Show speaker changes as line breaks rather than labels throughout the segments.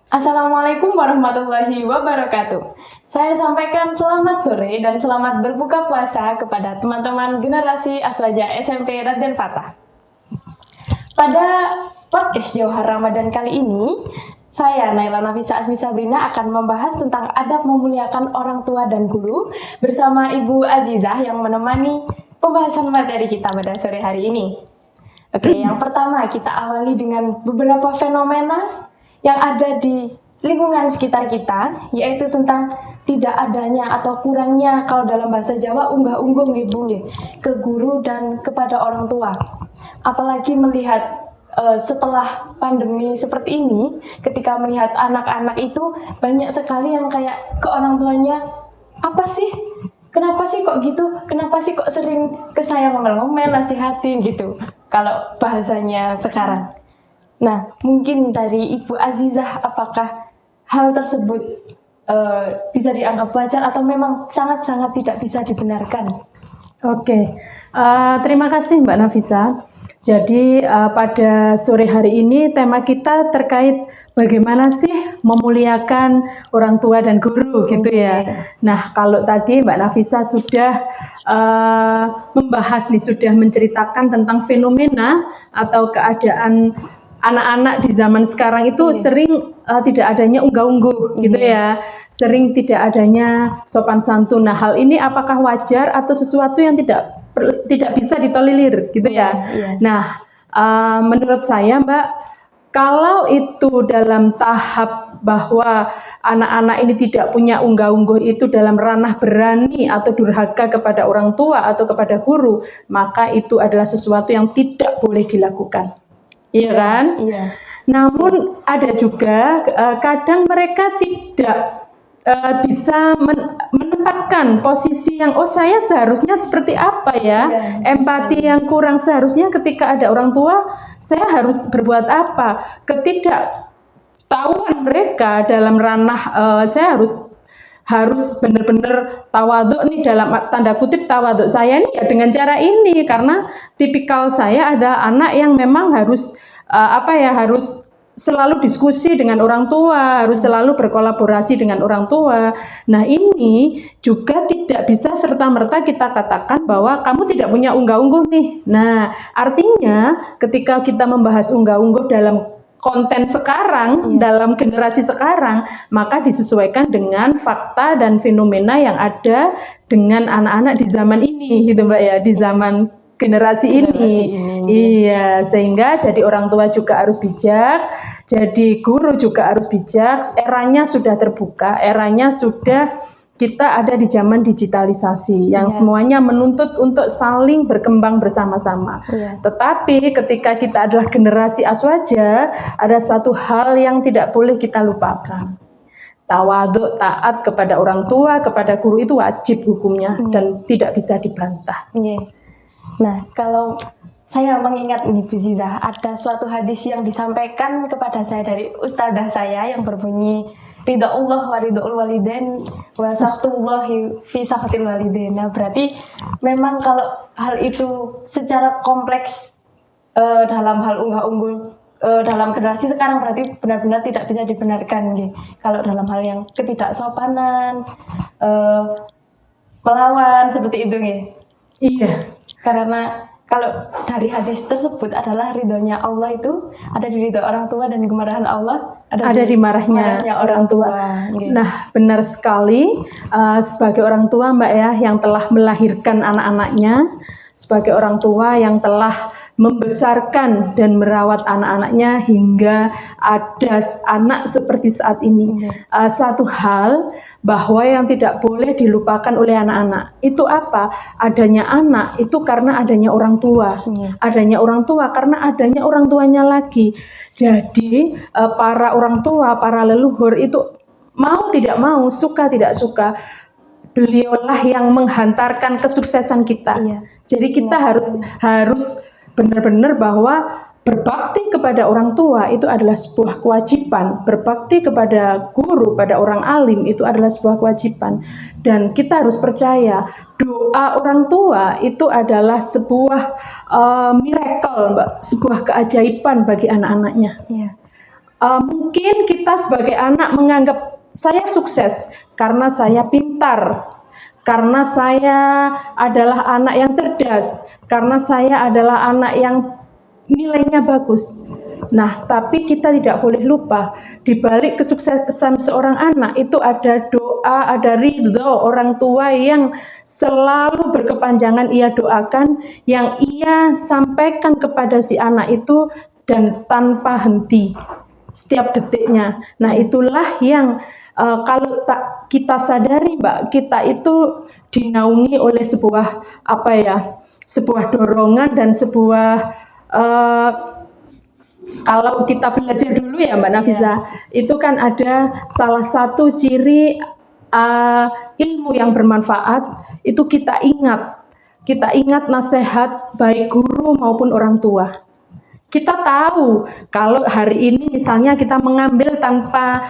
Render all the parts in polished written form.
Assalamualaikum warahmatullahi wabarakatuh. Saya sampaikan selamat sore dan selamat berbuka puasa kepada teman-teman generasi Aswaja SMP Raden Fatah. Pada podcast Jauhar Ramadan kali ini, saya Naila Nafisa Asmi Sabrina akan membahas tentang adab memuliakan orang tua dan guru bersama Ibu Azizah yang menemani pembahasan materi kita pada sore hari ini. Oke, yang pertama kita awali dengan beberapa fenomena yang ada di lingkungan sekitar kita, yaitu tentang tidak adanya atau kurangnya, kalau dalam bahasa Jawa, unggah-ungguh ke guru dan kepada orang tua. Apalagi melihat setelah pandemi seperti ini, ketika melihat anak-anak itu banyak sekali yang kayak ke orang tuanya, apa sih? Kenapa sih kok gitu? Kenapa sih kok sering ke saya ngomel-ngomel, nasihatin gitu? Kalau bahasanya sekarang. Nah, mungkin dari Ibu Azizah, apakah hal tersebut bisa dianggap wajar atau memang sangat-sangat tidak bisa dibenarkan?
Oke, terima kasih Mbak Nafisa. Jadi pada sore hari ini tema kita terkait bagaimana sih memuliakan orang tua dan guru gitu ya. Nah, kalau tadi Mbak Nafisa sudah membahas nih, sudah menceritakan tentang fenomena atau keadaan anak-anak di zaman sekarang itu sering tidak adanya unggah-ungguh gitu ya, sering tidak adanya sopan santun. Nah, hal ini apakah wajar atau sesuatu yang tidak bisa ditolerir gitu ya? Nah, menurut saya Mbak, kalau itu dalam tahap bahwa anak-anak ini tidak punya unggah-ungguh itu dalam ranah berani atau durhaka kepada orang tua atau kepada guru, maka itu adalah sesuatu yang tidak boleh dilakukan. Iya kan?
Iya.
Namun ada juga kadang mereka tidak bisa menempatkan posisi yang saya seharusnya seperti apa ya, empati yang kurang, seharusnya ketika ada orang tua saya harus berbuat apa, ketidaktahuan mereka dalam ranah saya harus benar-benar tawaduk nih, dalam tanda kutip tawaduk saya nih ya dengan cara ini, karena tipikal saya ada anak yang memang harus harus selalu diskusi dengan orang tua, harus selalu berkolaborasi dengan orang tua. Nah, ini juga tidak bisa serta-merta kita katakan bahwa kamu tidak punya unggah-ungguh nih. Nah, artinya ketika kita membahas unggah-ungguh dalam konten sekarang, dalam generasi sekarang, maka disesuaikan dengan fakta dan fenomena yang ada dengan anak-anak di zaman ini gitu Mbak ya, di zaman generasi ini. Iya, sehingga jadi orang tua juga harus bijak, jadi guru juga harus bijak. Eranya sudah terbuka, eranya sudah kita ada di zaman digitalisasi yang semuanya menuntut untuk saling berkembang bersama-sama. Tetapi ketika kita adalah generasi Aswaja, ada satu hal yang tidak boleh kita lupakan. Tawaduk, taat kepada orang tua, kepada guru itu wajib hukumnya dan tidak bisa dibantah.
Nah, kalau saya mengingat ini Bu Ziza, ada suatu hadis yang disampaikan kepada saya dari ustadzah saya yang berbunyi ridha Allah wa ridhaul walidain wa saktullahi fi sakhatil walidain. Nah, berarti memang kalau hal itu secara kompleks dalam hal unggah-ungguh dalam generasi sekarang berarti benar-benar tidak bisa dibenarkan gitu. Kalau dalam hal yang ketidaksopanan, melawan seperti itu gitu.
Iya.
Karena kalau dari hadis tersebut adalah ridhonya Allah itu ada di ridho orang tua dan kemarahan Allah
ada di marahnya orang tua. Nah, benar sekali, sebagai orang tua Mbak ya, yang telah melahirkan anak-anaknya, sebagai orang tua yang telah membesarkan dan merawat anak-anaknya hingga ada anak seperti saat ini. Satu hal bahwa yang tidak boleh dilupakan oleh anak-anak itu apa? Adanya anak itu karena adanya orang tua. Adanya orang tua karena adanya orang tuanya lagi. Jadi para orang tua, para leluhur itu mau tidak mau, suka tidak suka, beliaulah yang menghantarkan kesuksesan kita. Jadi kita harus benar-benar bahwa berbakti kepada orang tua itu adalah sebuah kewajiban. Berbakti kepada guru, pada orang alim itu adalah sebuah kewajiban. Dan kita harus percaya doa orang tua itu adalah sebuah miracle, Mbak, sebuah keajaiban bagi anak-anaknya. Mungkin kita sebagai anak menganggap saya sukses karena saya pintar, karena saya adalah anak yang cerdas, karena saya adalah anak yang nilainya bagus. Nah, tapi kita tidak boleh lupa di balik kesuksesan seorang anak itu ada doa, ada ridho orang tua yang selalu berkepanjangan ia doakan, yang ia sampaikan kepada si anak itu dan tanpa henti setiap detiknya. Nah, itulah yang kalau tak kita sadari, Mbak, kita itu dinaungi oleh sebuah sebuah dorongan dan sebuah kalau kita belajar dulu ya Mbak Nafisa, itu kan ada salah satu ciri ilmu yang bermanfaat itu kita ingat nasihat baik guru maupun orang tua. Kita tahu kalau hari ini misalnya kita mengambil tanpa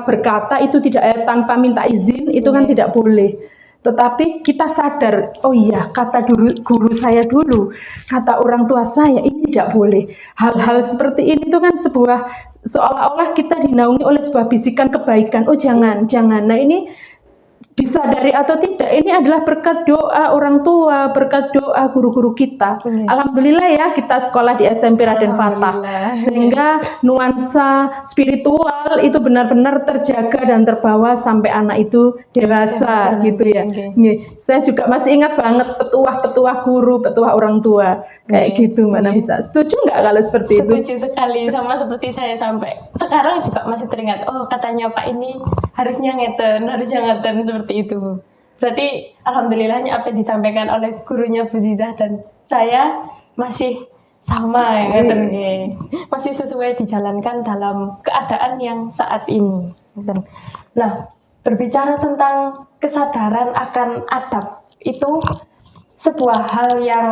berkata itu tidak tanpa minta izin itu kan tidak boleh. Tetapi kita sadar, oh iya kata guru saya dulu, kata orang tua saya ini tidak boleh. Hal-hal seperti ini itu kan sebuah seolah-olah kita dinaungi oleh sebuah bisikan kebaikan. Oh jangan. Nah ini disadari atau tidak, ini adalah berkat doa orang tua, berkat doa guru-guru kita. Alhamdulillah ya kita sekolah di SMP Raden Fatah, sehingga nuansa spiritual itu benar-benar terjaga dan terbawa sampai anak itu dewasa gitu ya. Saya juga masih ingat banget petuah guru, petuah orang tua kayak gitu Mbak Nafisa. Setuju nggak kalau seperti itu?
Setuju sekali, sama seperti saya sampai sekarang juga masih teringat. Oh katanya Pak ini harusnya ngeten seperti itu. Berarti alhamdulillahnya apa yang disampaikan oleh gurunya Bu Zizah dan saya masih sama ya masih sesuai dijalankan dalam keadaan yang saat ini. Nah, berbicara tentang kesadaran akan adab itu sebuah hal yang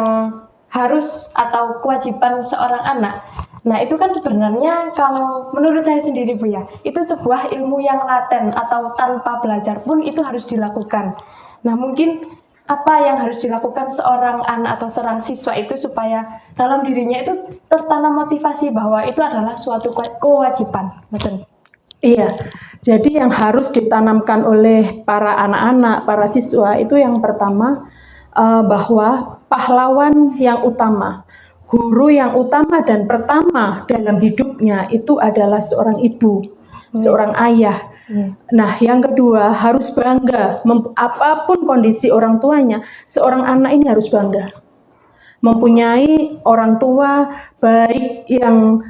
harus atau kewajiban seorang anak. Nah itu kan sebenarnya kalau menurut saya sendiri Bu ya, itu sebuah ilmu yang laten atau tanpa belajar pun itu harus dilakukan. Nah mungkin apa yang harus dilakukan seorang anak atau seorang siswa itu supaya dalam dirinya itu tertanam motivasi bahwa itu adalah suatu kewajiban. Betul?
Iya, jadi yang harus ditanamkan oleh para anak-anak, para siswa itu yang pertama bahwa pahlawan yang utama, guru yang utama dan pertama dalam hidupnya itu adalah seorang ibu, seorang ayah. Nah, yang kedua harus bangga, apapun kondisi orang tuanya, seorang anak ini harus bangga. Mempunyai orang tua baik yang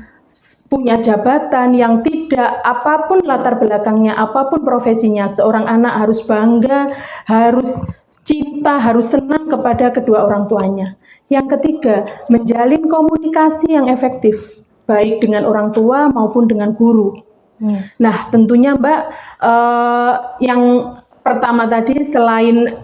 punya jabatan, yang tidak, apapun latar belakangnya, apapun profesinya, seorang anak harus bangga, harus cinta, harus senang kepada kedua orang tuanya. Yang ketiga, menjalin komunikasi yang efektif, baik dengan orang tua maupun dengan guru. Nah, tentunya Mbak, yang pertama tadi selain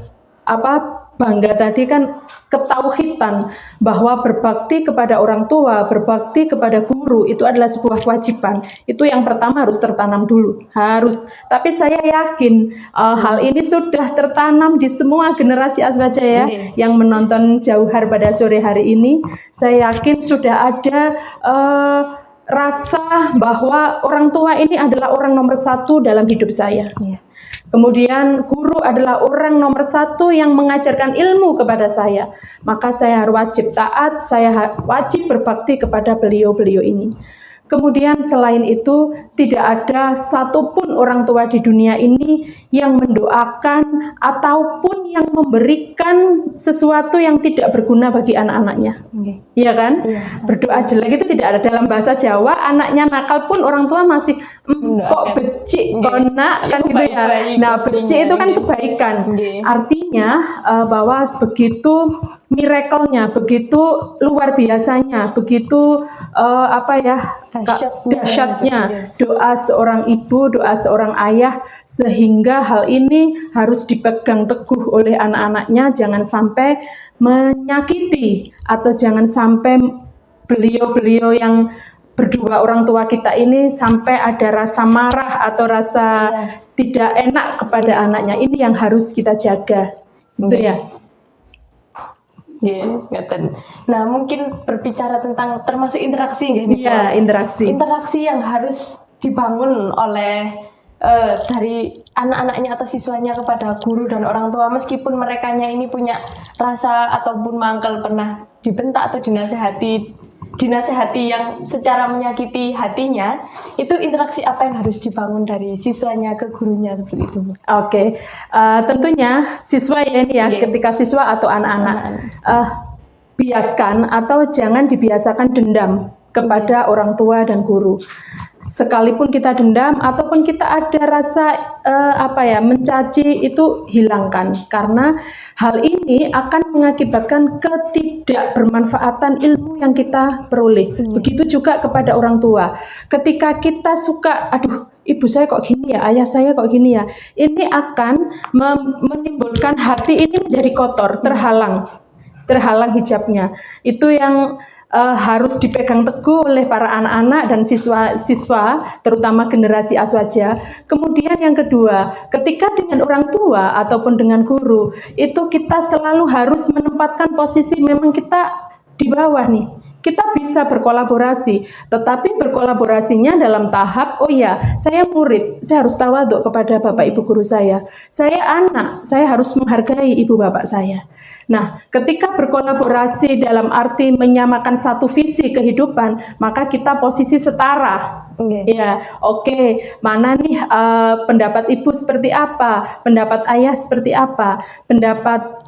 bangga tadi kan ketauhidan bahwa berbakti kepada orang tua, berbakti kepada guru itu adalah sebuah kewajiban. Itu yang pertama harus tertanam dulu, harus. Tapi saya yakin hal ini sudah tertanam di semua generasi Aswaja ya, yang menonton Jauhar pada sore hari ini. Saya yakin sudah ada rasa bahwa orang tua ini adalah orang nomor satu dalam hidup saya. Kemudian guru adalah orang nomor satu yang mengajarkan ilmu kepada saya. Maka saya harus wajib taat, saya wajib berbakti kepada beliau-beliau ini. Kemudian selain itu tidak ada satupun orang tua di dunia ini yang mendoakan ataupun yang memberikan sesuatu yang tidak berguna bagi anak-anaknya. Iya kan? Berdoa jelek itu tidak ada. Dalam bahasa Jawa, anaknya nakal pun orang tua masih kok becik, konak kan gitu ya. Nah, becik itu kan kebaikan. Artinya bahwa begitu miracle-nya, begitu luar biasanya, begitu dahsyatnya doa seorang ibu, doa seorang ayah, sehingga hal ini harus dipegang teguh oleh anak-anaknya, jangan sampai menyakiti atau jangan sampai beliau-beliau yang berdua orang tua kita ini sampai ada rasa marah atau rasa tidak enak kepada anaknya. Ini yang harus kita jaga, gitu ya.
Nggih, ngeten. Nah, mungkin berbicara tentang termasuk interaksi nggih nih,
Iya, interaksi.
interaksi yang harus dibangun oleh dari anak-anaknya atau siswanya kepada guru dan orang tua, meskipun merekanya ini punya rasa ataupun mangkel pernah dibentak atau dinasehati yang secara menyakiti hatinya, itu interaksi apa yang harus dibangun dari siswanya ke gurunya seperti itu, Bu?
Oke, tentunya siswa ya ini ya,
Iya.
ketika siswa atau anak-anak biaskan atau jangan dibiasakan dendam kepada orang tua dan guru. Sekalipun kita dendam ataupun kita ada rasa mencaci, itu hilangkan, karena hal ini akan mengakibatkan ketidakbermanfaatan ilmu yang kita peroleh. Begitu juga kepada orang tua. Ketika kita suka, aduh, ibu saya kok gini ya, ayah saya kok gini ya, ini akan menimbulkan hati ini menjadi kotor, terhalang hijabnya. Itu yang harus dipegang teguh oleh para anak-anak dan siswa-siswa, terutama generasi Aswaja. Kemudian yang kedua, ketika dengan orang tua ataupun dengan guru, itu kita selalu harus menempatkan posisi memang kita di bawah nih. Kita bisa berkolaborasi, tetapi berkolaborasinya dalam tahap, oh ya, saya murid, saya harus tawaduk kepada bapak ibu guru saya anak, saya harus menghargai ibu bapak saya. Nah, ketika berkolaborasi dalam arti menyamakan satu visi kehidupan, maka kita posisi setara. Ya, oke, mana nih pendapat ibu seperti apa, pendapat ayah seperti apa, pendapat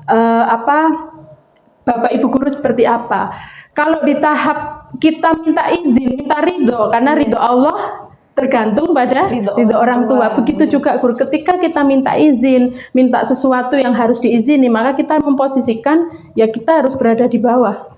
bapak ibu guru seperti apa. Kalau di tahap kita minta izin, minta ridho, karena ridho Allah tergantung pada ridho orang tua. Begitu juga guru, ketika kita minta izin, minta sesuatu yang harus diizini, maka kita memposisikan ya kita harus berada di bawah.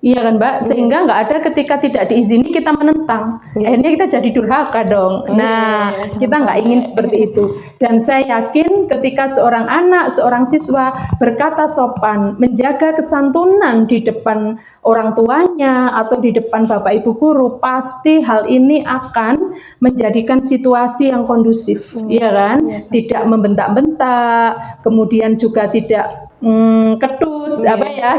Iya kan Mbak, sehingga nggak ada ketika tidak diizini kita menentang, akhirnya kita jadi durhaka dong. Nah, kita nggak ingin seperti itu. Dan saya yakin ketika seorang anak, seorang siswa berkata sopan, menjaga kesantunan di depan orang tuanya atau di depan bapak ibu guru, pasti hal ini akan menjadikan situasi yang kondusif, iya kan? Tidak membentak-bentak, kemudian juga tidak ketus,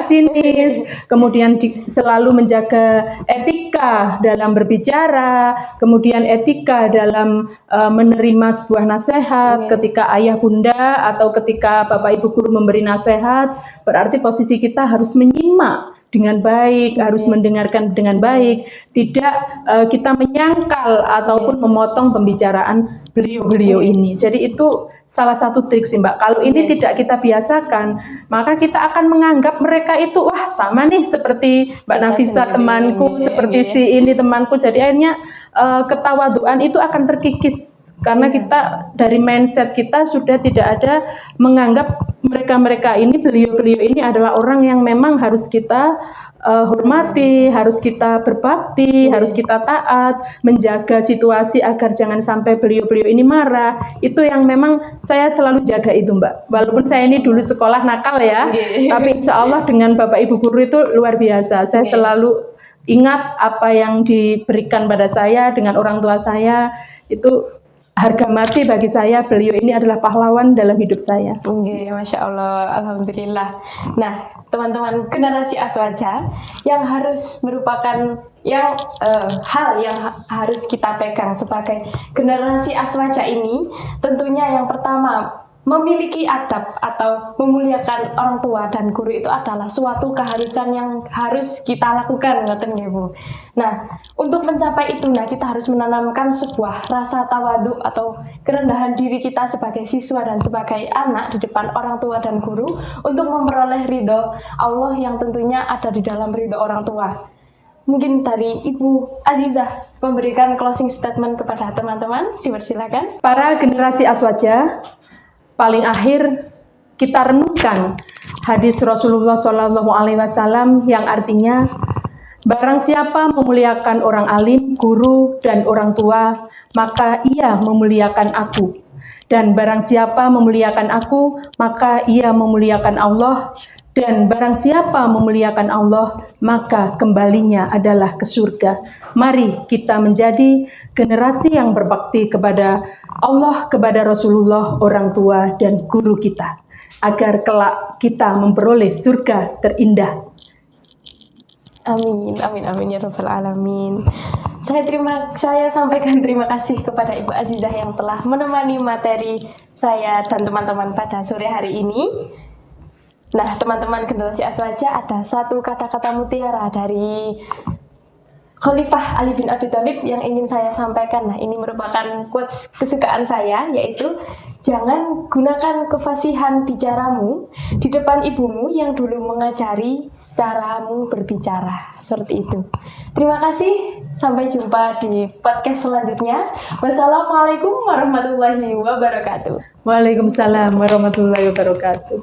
sinis, kemudian selalu menjaga etika dalam berbicara, kemudian etika dalam menerima sebuah nasihat. Ketika ayah bunda atau ketika bapak ibu guru memberi nasihat, berarti posisi kita harus menyimak dengan baik, harus mendengarkan dengan baik, tidak kita menyangkal ataupun memotong pembicaraan beliau-beliau ini. Jadi itu salah satu trik sih Mbak. Kalau ini tidak kita biasakan, maka kita akan menganggap mereka itu wah sama nih seperti Mbak Nafisa temanku, seperti si ini temanku. Jadi akhirnya ketawaduan itu akan terkikis. Karena kita dari mindset kita sudah tidak ada menganggap mereka-mereka ini, beliau-beliau ini adalah orang yang memang harus kita hormati, harus kita berbakti, harus kita taat, menjaga situasi agar jangan sampai beliau-beliau ini marah. Itu yang memang saya selalu jaga itu Mbak. Walaupun saya ini dulu sekolah nakal ya, tapi insya Allah dengan Bapak Ibu Guru itu luar biasa. Saya selalu ingat apa yang diberikan pada saya dengan orang tua saya, itu harga mati bagi saya. Beliau ini adalah pahlawan dalam hidup saya.
Masya Allah, Alhamdulillah. Nah, teman-teman generasi Aswaja yang harus merupakan hal yang harus kita pegang sebagai generasi Aswaja ini, tentunya yang pertama, memiliki adab atau memuliakan orang tua dan guru itu adalah suatu keharusan yang harus kita lakukan, ngoten nggih Bu. Nah, untuk mencapai itu, kita harus menanamkan sebuah rasa tawadhu atau kerendahan diri kita sebagai siswa dan sebagai anak di depan orang tua dan guru untuk memperoleh ridho Allah yang tentunya ada di dalam ridho orang tua. Mungkin dari Ibu Azizah memberikan closing statement kepada teman-teman, dipersilakan.
Para generasi Aswaja, paling akhir kita renungkan hadis Rasulullah SAW yang artinya, barang siapa memuliakan orang alim, guru, dan orang tua, maka ia memuliakan aku. Dan barang siapa memuliakan aku, maka ia memuliakan Allah. Dan barang siapa memuliakan Allah, maka kembalinya adalah ke surga. Mari kita menjadi generasi yang berbakti kepada Allah, kepada Rasulullah, orang tua, dan guru kita, agar kelak kita memperoleh surga terindah.
Amin, amin, amin ya rabbal alamin. Saya sampaikan terima kasih kepada Ibu Azizah yang telah menemani materi saya dan teman-teman pada sore hari ini. Nah, teman-teman generasi Aswaja, ada satu kata-kata mutiara dari Khalifah Ali bin Abi Thalib yang ingin saya sampaikan. Nah, ini merupakan quotes kesukaan saya, yaitu jangan gunakan kefasihan bicaramu di depan ibumu yang dulu mengajari caramu berbicara. Seperti itu. Terima kasih. Sampai jumpa di podcast selanjutnya. Wassalamualaikum warahmatullahi wabarakatuh.
Waalaikumsalam warahmatullahi wabarakatuh.